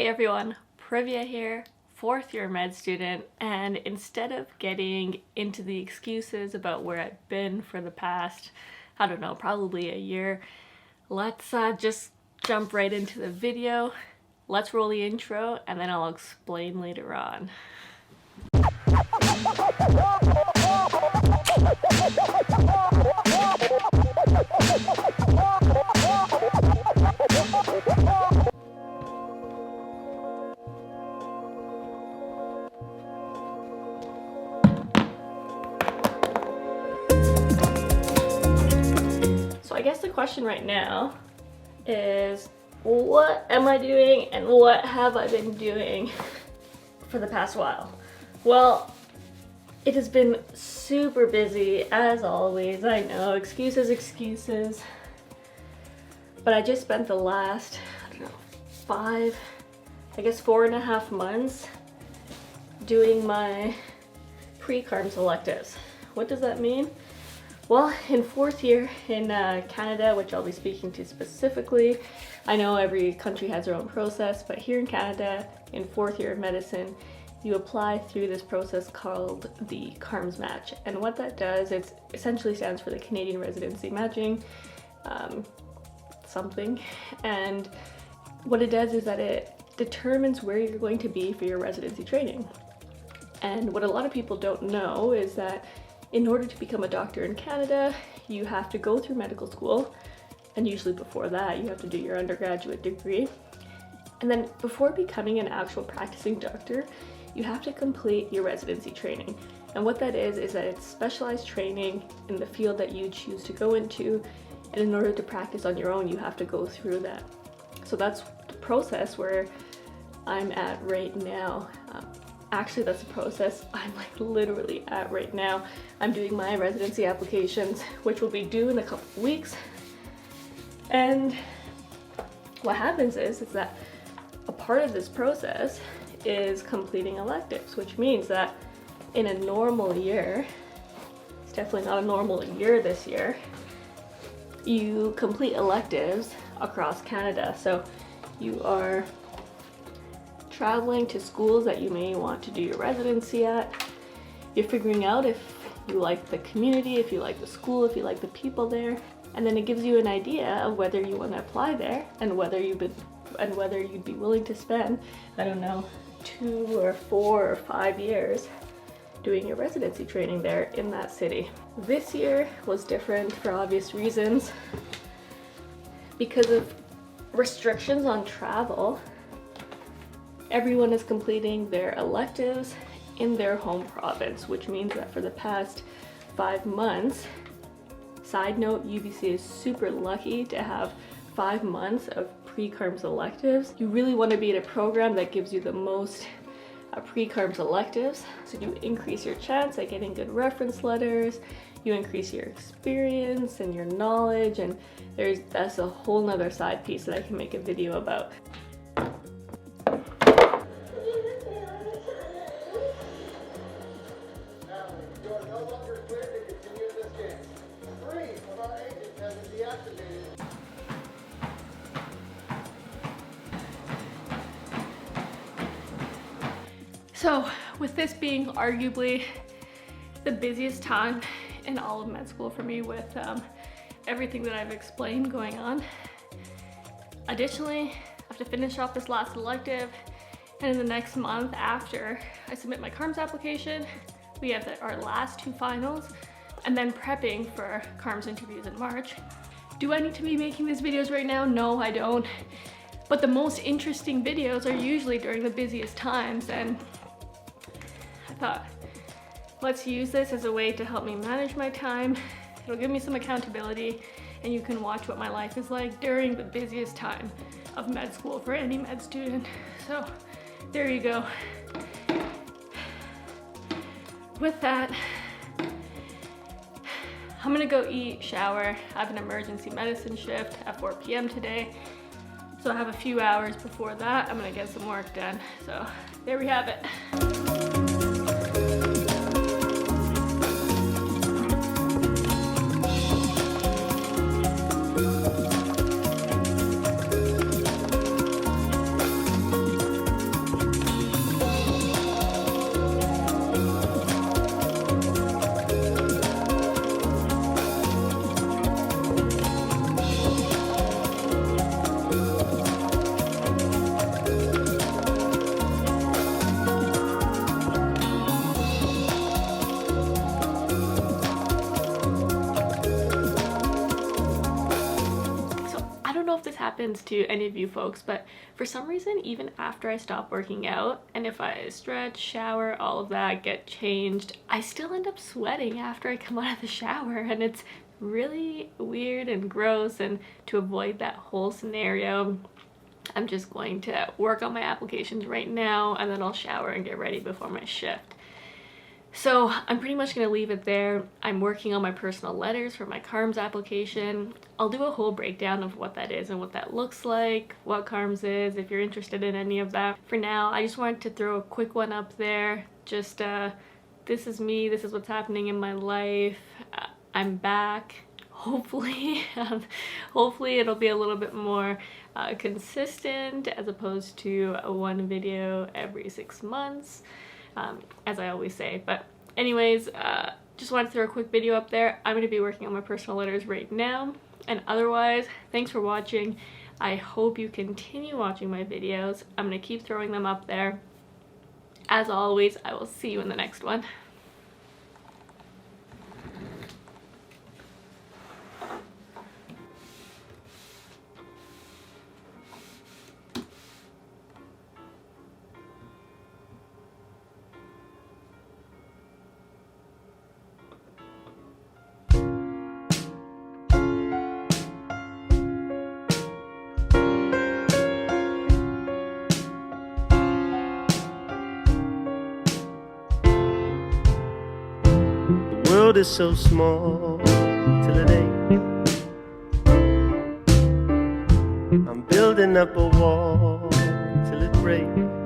Hey everyone, Privia here, fourth year med student, and instead of getting into the excuses about where I've been for the past, I don't know, probably a year, let's just jump right into the video. Let's roll the intro and then I'll explain later on. So I guess the question right now is, what am I doing and what have I been doing for the past while? Well, it has been super busy as always. I know, excuses. But I just spent the last, 4.5 months doing my pre-carm electives. What does that mean? Well, in fourth year in Canada, which I'll be speaking to specifically, I know every country has their own process, but here in Canada, in fourth year of medicine, you apply through this process called the CARMS match. And what that does, it essentially stands for the Canadian Residency Matching something. And what it does is that it determines where you're going to be for your residency training. And what a lot of people don't know is that in order to become a doctor in Canada, you have to go through medical school, and usually before that you have to do your undergraduate degree. And then before becoming an actual practicing doctor, you have to complete your residency training. And what that is that it's specialized training in the field that you choose to go into, and in order to practice on your own, you have to go through that. So that's the process where I'm at right now. Actually, that's the process I'm literally at right now. I'm doing my residency applications, which will be due in a couple of weeks. And what happens is that a part of this process is completing electives, which means that in a normal year, it's definitely not a normal year this year, you complete electives across Canada. So you are traveling to schools that you may want to do your residency at. You're figuring out if you like the community, if you like the school, if you like the people there, and then it gives you an idea of whether you want to apply there and whether you'd be willing to spend, 2 or 4 or 5 years doing your residency training there in that city. This year was different for obvious reasons. Because of restrictions on travel, everyone is completing their electives in their home province, which means that for the past 5 months, side note, UBC is super lucky to have 5 months of pre-CARMS electives. You really want to be in a program that gives you the most pre-CARMS electives, so you increase your chance at getting good reference letters, you increase your experience and your knowledge, and that's a whole nother side piece that I can make a video about. So with this being arguably the busiest time in all of med school for me, with everything that I've explained going on, additionally, I have to finish off this last elective, and in the next month after I submit my CARMS application, we have our last 2 finals, and then prepping for CARMS interviews in March. Do I need to be making these videos right now? No, I don't. But the most interesting videos are usually during the busiest times, and I thought, let's use this as a way to help me manage my time. It'll give me some accountability, and you can watch what my life is like during the busiest time of med school for any med student. So there you go. With that, I'm gonna go eat, shower. I have an emergency medicine shift at 4 p.m. today. So I have a few hours before that. I'm gonna get some work done. So there we have it. happens to any of you folks, but for some reason, even after I stop working out, and if I stretch, shower, all of that, get changed, I still end up sweating after I come out of the shower, and it's really weird and gross. And to avoid that whole scenario, I'm just going to work on my applications right now, and then I'll shower and get ready before my shift. So I'm pretty much going to leave it there. I'm working on my personal letters for my CARMS application. I'll do a whole breakdown of what that is and what that looks like, what CARMS is, if you're interested in any of that. For now, I just wanted to throw a quick one up there. Just, this is me, this is what's happening in my life. I'm back. Hopefully, hopefully it'll be a little bit more consistent as opposed to one video every 6 months. As I always say. But anyways, just wanted to throw a quick video up there. I'm going to be working on my personal letters right now. And otherwise, thanks for watching. I hope you continue watching my videos. I'm going to keep throwing them up there. As always, I will see you in the next one. The world is so small till it ain't. I'm building up a wall till it breaks.